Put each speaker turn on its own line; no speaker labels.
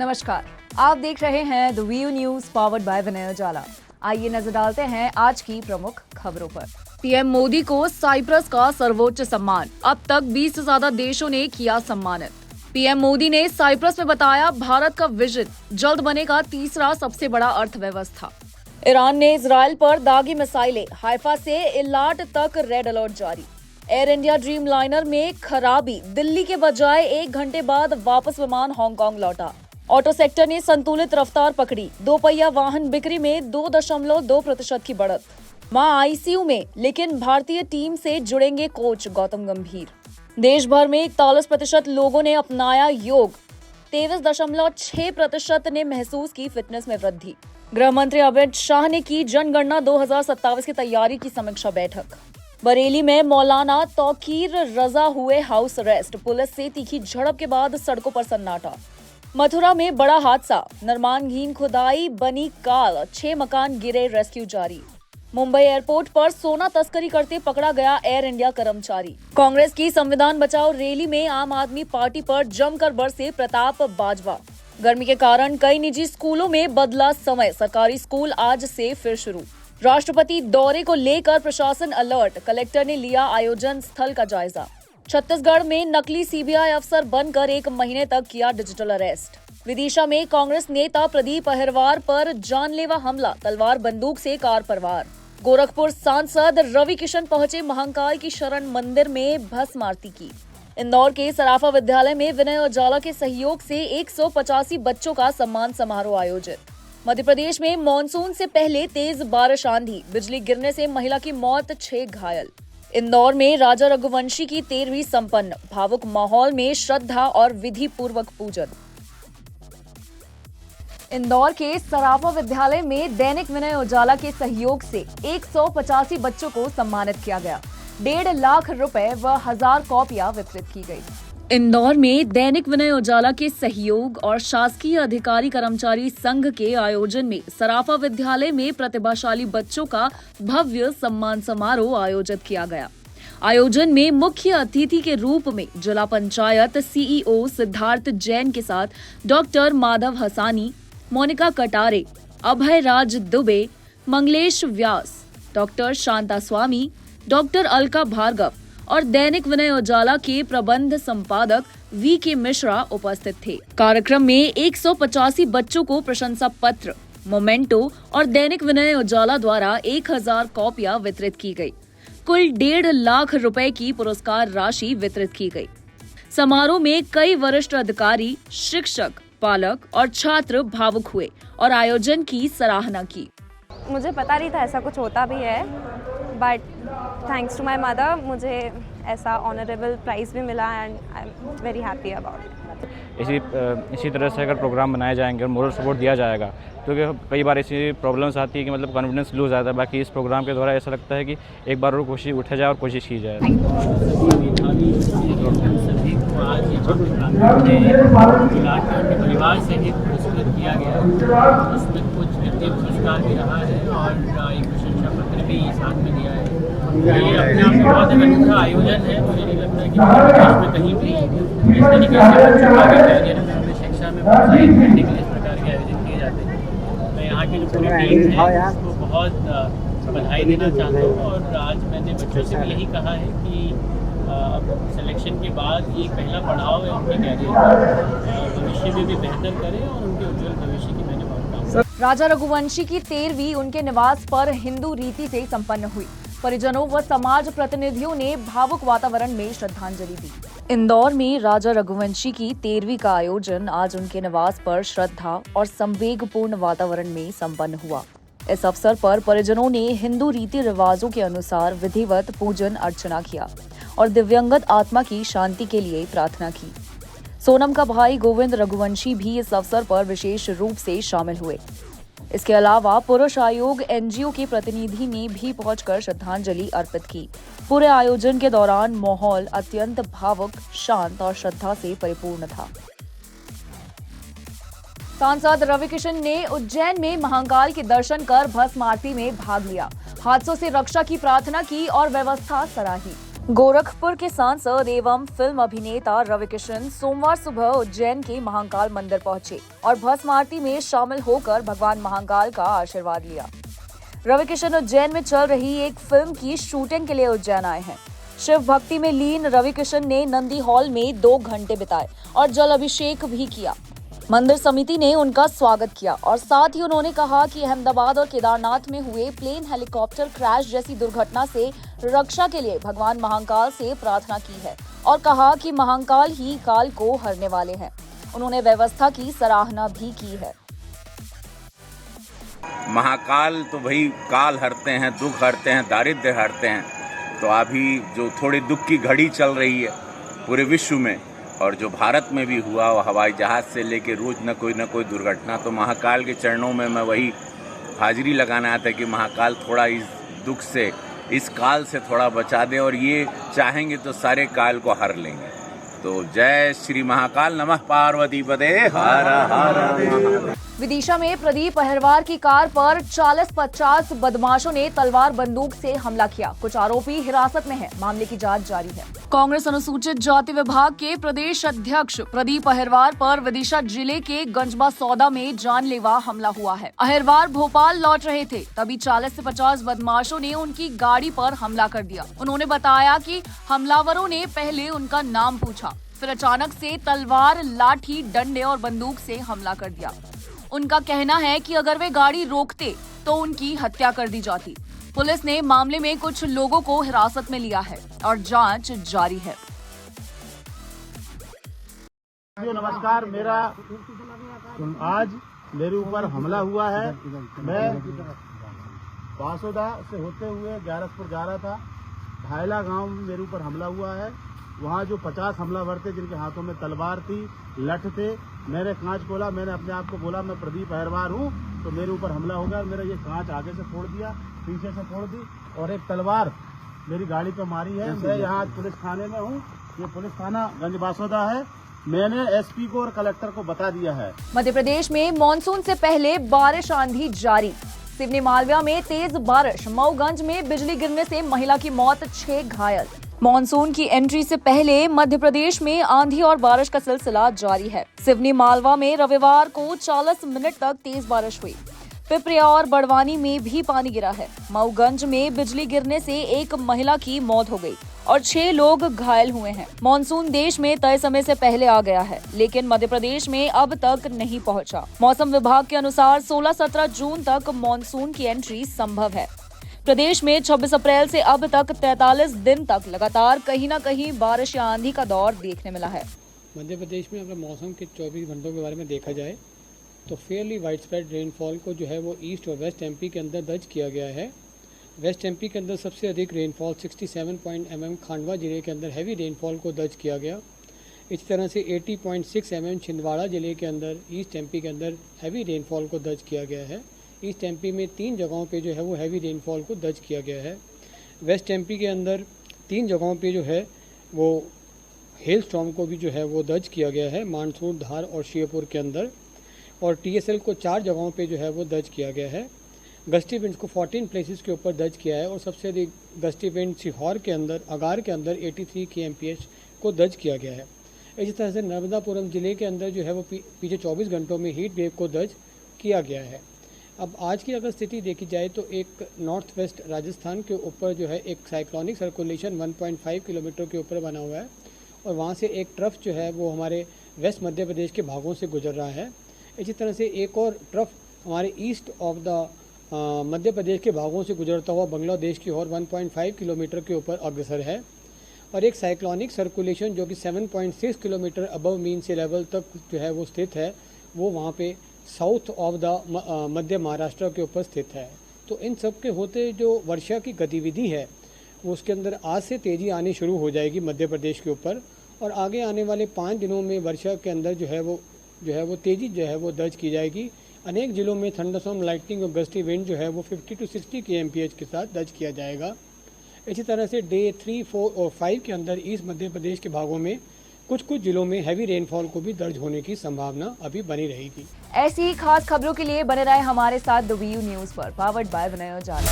नमस्कार, आप देख रहे हैं the view news powered by Vinay Ujala. आइए नजर डालते हैं आज की प्रमुख खबरों पर। पीएम मोदी को साइप्रस का सर्वोच्च सम्मान, अब तक 20 से ज्यादा देशों ने किया सम्मानित। पीएम मोदी ने साइप्रस में बताया भारत का विजन जल्द बनेगा तीसरा सबसे बड़ा अर्थव्यवस्था। ईरान ने इजरायल पर दागी मिसाइलें, हाइफा से इलाट तक रेड अलर्ट जारी। एयर इंडिया ड्रीम लाइनर में खराबी, दिल्ली के बजाय 1 घंटे बाद वापस विमान हांगकांग लौटा। ऑटो सेक्टर ने संतुलित रफ्तार पकड़ी, दोपहिया वाहन बिक्री में 2.2% की बढ़त। मां आईसीयू में, लेकिन भारतीय टीम से जुड़ेंगे कोच गौतम गंभीर। देश भर में 41% लोगों ने अपनाया योग, 23.6% ने महसूस की फिटनेस में वृद्धि। गृह मंत्री अमित शाह ने की जनगणना 2027 की तैयारी की समीक्षा बैठक। बरेली में मौलाना तौकीर रजा हुए हाउस अरेस्ट, पुलिस से तीखी झड़प के बाद सड़कों पर सन्नाटा। मथुरा में बड़ा हादसा, नरमानघीन खुदाई बनी काल, 6 मकान गिरे, रेस्क्यू जारी। मुंबई एयरपोर्ट पर सोना तस्करी करते पकड़ा गया एयर इंडिया कर्मचारी। कांग्रेस की संविधान बचाओ रैली में आम आदमी पार्टी पर जमकर बरसे प्रताप बाजवा। गर्मी के कारण कई निजी स्कूलों में बदला समय, सरकारी स्कूल आज से फिर शुरू। राष्ट्रपति दौरे को लेकर प्रशासन अलर्ट, कलेक्टर ने लिया आयोजन स्थल का जायजा। छत्तीसगढ़ में नकली सीबीआई अफसर बनकर 1 महीने तक किया डिजिटल अरेस्ट। विदिशा में कांग्रेस नेता प्रदीप अहिरवार पर जानलेवा हमला, तलवार बंदूक से कार पर वार। गोरखपुर सांसद रवि किशन पहुंचे महाकाल की शरण मंदिर में भस्म आरती की। इंदौर के सराफा विद्यालय में विनय उजाला के सहयोग से 185 बच्चों का सम्मान समारोह आयोजित। मध्य प्रदेश में मानसून से पहले तेज बारिश, आंधी, बिजली गिरने से महिला की मौत, 6 घायल। इंदौर में राजा रघुवंशी की 13वीं संपन्न, भावुक माहौल में श्रद्धा और विधि पूर्वक पूजन। इंदौर के सराफा विद्यालय में दैनिक विनय उजाला के सहयोग से 185 बच्चों को सम्मानित किया गया। 1.5 लाख रुपए व 1000 कॉपियां वितरित की गई। इंदौर में दैनिक विनय उजाला के सहयोग और शासकीय अधिकारी कर्मचारी संघ के आयोजन में सराफा विद्यालय में प्रतिभाशाली बच्चों का भव्य सम्मान समारोह आयोजित किया गया। आयोजन में मुख्य अतिथि के रूप में जिला पंचायत सीईओ सिद्धार्थ जैन के साथ डॉक्टर माधव हसानी, मोनिका कटारे, अभय राज दुबे, मंगलेश व्यास, डॉक्टर शांता स्वामी, डॉक्टर अलका भार्गव और दैनिक विनय उजाला के प्रबंध संपादक वी.के. मिश्रा उपस्थित थे। कार्यक्रम में 185 बच्चों को प्रशंसा पत्र, मोमेंटो और दैनिक विनय उजाला द्वारा 1000 कॉपियां वितरित की गई। कुल 1.5 लाख रुपए की पुरस्कार राशि वितरित की गई। समारोह में कई वरिष्ठ अधिकारी, शिक्षक, पालक और छात्र भावुक हुए और आयोजन की सराहना की।
मुझे पता नहीं था ऐसा कुछ होता भी है, but thanks to my mother मुझे ऐसा ऑनरेबल प्राइज़ भी मिला and I am very happy about it.
इसी तरह से अगर प्रोग्राम बनाए जाएंगे और मोरल सपोर्ट दिया जाएगा, क्योंकि कई बार ऐसी प्रॉब्लम्स आती है कि मतलब कॉन्फिडेंस लूज आता है। बाकी इस प्रोग्राम के द्वारा ऐसा लगता है कि एक बार और कोशिश उठा जाए और कोशिश की जाए।
परिवार से ही पुरस्कृत किया गया, उसमें कुछ व्यक्तिगत पुरस्कार भी रहा है और एक प्रशंसा पत्र भी साथ में दिया है। ये अपने आप में बहुत अच्छा आयोजन है। मुझे नहीं लगता कि देश में कहीं भी इस तरीके से बच्चों का आयोजन शिक्षा में प्रोत्साहित करने के लिए इस प्रकार के आयोजन किए जाते हैं। मैं यहाँ की जो पूरी टीम है उसको बहुत बधाई देना चाहता हूँ और आज मैंने बच्चों से भी यही कहा है कि सिलेक्शन के बाद ये पहला पड़ाव है उनके कैरियर का, भविष्य में भी बेहतर करें और उनके उज्जवल भविष्य की मैंने बहुत।
राजा रघुवंशी की 13वीं उनके निवास पर हिंदू रीति से संपन्न हुई। परिजनों व समाज प्रतिनिधियों ने भावुक वातावरण में श्रद्धांजलि दी। इंदौर में राजा रघुवंशी की 13वीं का आयोजन आज उनके निवास पर श्रद्धा और संवेगपूर्ण वातावरण में संपन्न हुआ। इस अवसर पर परिजनों ने हिंदू रीति रिवाजों के अनुसार विधिवत पूजन अर्चना किया और दिव्यंगत आत्मा की शांति के लिए प्रार्थना की। सोनम का भाई गोविंद रघुवंशी भी इस अवसर पर विशेष रूप से शामिल हुए। इसके अलावा पुरुष आयोग एनजीओ के प्रतिनिधि ने भी पहुंचकर श्रद्धांजलि अर्पित की। पूरे आयोजन के दौरान माहौल अत्यंत भावुक, शांत और श्रद्धा से परिपूर्ण था। सांसद रवि किशन ने उज्जैन में महाकाल के दर्शन कर भस्म आरती में भाग लिया। हादसों से रक्षा की प्रार्थना की और व्यवस्था सराही। गोरखपुर के सांसद एवं फिल्म अभिनेता रविकिशन सोमवार सुबह उज्जैन के महाकाल मंदिर पहुंचे और भस्म आरती में शामिल होकर भगवान महाकाल का आशीर्वाद लिया। रविकिशन उज्जैन में चल रही एक फिल्म की शूटिंग के लिए उज्जैन आए हैं। शिव भक्ति में लीन रविकिशन ने नंदी हॉल में 2 घंटे बिताए और जल अभिषेक भी किया। मंदिर समिति ने उनका स्वागत किया और साथ ही उन्होंने कहा कि अहमदाबाद और केदारनाथ में हुए प्लेन हेलीकॉप्टर क्रैश जैसी दुर्घटना से रक्षा के लिए भगवान महाकाल से प्रार्थना की है और कहा कि महाकाल ही काल को हरने वाले हैं। उन्होंने व्यवस्था की सराहना भी की है।
महाकाल तो भाई काल हरते हैं, दुख हरते हैं, दारिद्र्य हरते हैं। तो अभी जो थोड़ी दुख की घड़ी चल रही है पूरे विश्व में और जो भारत में भी हुआ, वो हवाई जहाज से लेके रोज न कोई दुर्घटना, तो महाकाल के चरणों में मैं वही हाजिरी लगाना आता है कि महाकाल थोड़ा इस दुख से, इस काल से थोड़ा बचा दे और ये चाहेंगे तो सारे काल को हर लेंगे। तो जय श्री महाकाल, नमः पार्वती पदे, हर हर महादेव।
विदिशा में प्रदीप अहिरवार की कार पर 40-50 बदमाशों ने तलवार बंदूक से हमला किया। कुछ आरोपी हिरासत में हैं। मामले की जांच जारी है। कांग्रेस अनुसूचित जाति विभाग के प्रदेश अध्यक्ष प्रदीप अहिरवार पर विदिशा जिले के गंजबा सौदा में जानलेवा हमला हुआ है। अहिरवार भोपाल लौट रहे थे, तभी 40 से 50 बदमाशों ने उनकी गाड़ी पर हमला कर दिया। उन्होंने बताया कि हमलावरों ने पहले उनका नाम पूछा, फिर अचानक से तलवार, लाठी, डंडे और बंदूक से हमला कर दिया। उनका कहना है कि अगर वे गाड़ी रोकते तो उनकी हत्या कर दी जाती। पुलिस ने मामले में कुछ लोगों को हिरासत में लिया है और जांच जारी है।
नमस्कार, आज मेरे ऊपर हमला हुआ है। मैं बासोदा से होते हुए ग्यारसपुर जा रहा था। धायला गांव में मेरे ऊपर हमला हुआ है। वहाँ जो 50 हमलावर थे जिनके हाथों में तलवार थी, लठ थे, मैंने कांच खोला, मैंने अपने आप को बोला मैं प्रदीप अहिरवार हूँ, तो मेरे ऊपर हमला हो गया। मेरा ये कांच आगे से फोड़ दिया, पीछे से फोड़ दी और एक तलवार मेरी गाड़ी पे मारी है। मैं यहाँ पुलिस थाने में हूँ। ये पुलिस थाना गंजबासौदा है। मैंने एसपी को और कलेक्टर को बता दिया है।
मध्य प्रदेश में मानसून से पहले बारिश आंधी जारी। सिवनी मालवा में तेज बारिश, मऊगंज में बिजली गिरने से महिला की मौत, 6 घायल। मॉनसून की एंट्री से पहले मध्य प्रदेश में आंधी और बारिश का सिलसिला जारी है। सिवनी मालवा में रविवार को 40 मिनट तक तेज बारिश हुई। पिपरिया और बड़वानी में भी पानी गिरा है। मऊगंज में बिजली गिरने से एक महिला की मौत हो गई और 6 लोग घायल हुए हैं। मॉनसून देश में तय समय से पहले आ गया है, लेकिन मध्य प्रदेश में अब तक नहीं पहुंचा। मौसम विभाग के अनुसार 16-17 जून तक मॉनसून की एंट्री संभव है। प्रदेश में 26 अप्रैल से अब तक 43 दिन तक लगातार कहीं न कहीं बारिश या आंधी का दौर देखने मिला है।
मध्य प्रदेश में अगर मौसम के 24 घंटों के बारे में देखा जाए तो फेयरली वाइड स्प्रेड रेनफॉल को जो है वो ईस्ट और वेस्ट एमपी के अंदर दर्ज किया गया है। वेस्ट एमपी के अंदर सबसे अधिक रेनफॉल 67 mm खांडवा जिले के अंदर हैवी रेनफॉल को दर्ज किया गया। इस तरह से 80.6 mm छिंदवाड़ा जिले के अंदर ईस्ट एमपी के अंदर हैवी रेनफॉल को दर्ज किया गया है। ईस्ट एमपी में 3 जगहों पे जो है वो हैवी रेनफॉल को दर्ज किया गया है। वेस्ट एमपी के अंदर 3 जगहों पे जो है वो हेल स्टॉर्म को भी जो है वो दर्ज किया गया है, मानसूर, धार और शिवपुर के अंदर। और टीएसएल को 4 जगहों पे जो है वो दर्ज किया गया है। गस्टी विंड्स को 14 प्लेसेस के ऊपर दर्ज किया है और सबसे अधिक गस्टी विंड सीहोर के अंदर, अगार के अंदर 83 kmph को दर्ज किया गया है। इसी तरह से नर्मदापुरम जिले के अंदर जो है वो पीछे 24 घंटों में हीट वेव को दर्ज किया गया है। अब आज की अगर स्थिति देखी जाए तो एक नॉर्थ वेस्ट राजस्थान के ऊपर जो है एक साइक्लोनिक सर्कुलेशन 1.5 किलोमीटर के ऊपर बना हुआ है और वहाँ से एक ट्रफ जो है वो हमारे वेस्ट मध्य प्रदेश के भागों से गुजर रहा है। इसी तरह से एक और ट्रफ हमारे east of the Madhya Pradesh के भागों से गुजरता हुआ बांग्लादेश की ओर 1.5 किलोमीटर के ऊपर अग्रसर है। और एक साइक्लोनिक सर्कुलेशन जो कि 7.6 किलोमीटर अबव मीन सी लेवल तक जो है वो स्थित है, वो वहाँ पे साउथ ऑफ द मध्य महाराष्ट्र के ऊपर स्थित है। तो इन सब के होते जो वर्षा की गतिविधि है वो उसके अंदर आज से तेज़ी आनी शुरू हो जाएगी मध्य प्रदेश के ऊपर और आगे आने वाले 5 दिनों में वर्षा के अंदर जो है वो तेज़ी जो है वो दर्ज की जाएगी। अनेक जिलों में थंडरस्टॉर्म, लाइटनिंग और गस्टी विंड जो है वो 50 to 60 kmph के साथ दर्ज किया जाएगा। इसी तरह से डे 3, 4 और 5 के अंदर ईस्ट मध्य प्रदेश के भागों में कुछ जिलों में हैवी रेनफॉल को भी दर्ज होने की संभावना अभी बनी रहेगी।
ऐसी ही खास खबरों के लिए बने रहे हमारे साथ द व्यू न्यूज पर, पावर्ड बाय विनय जाना।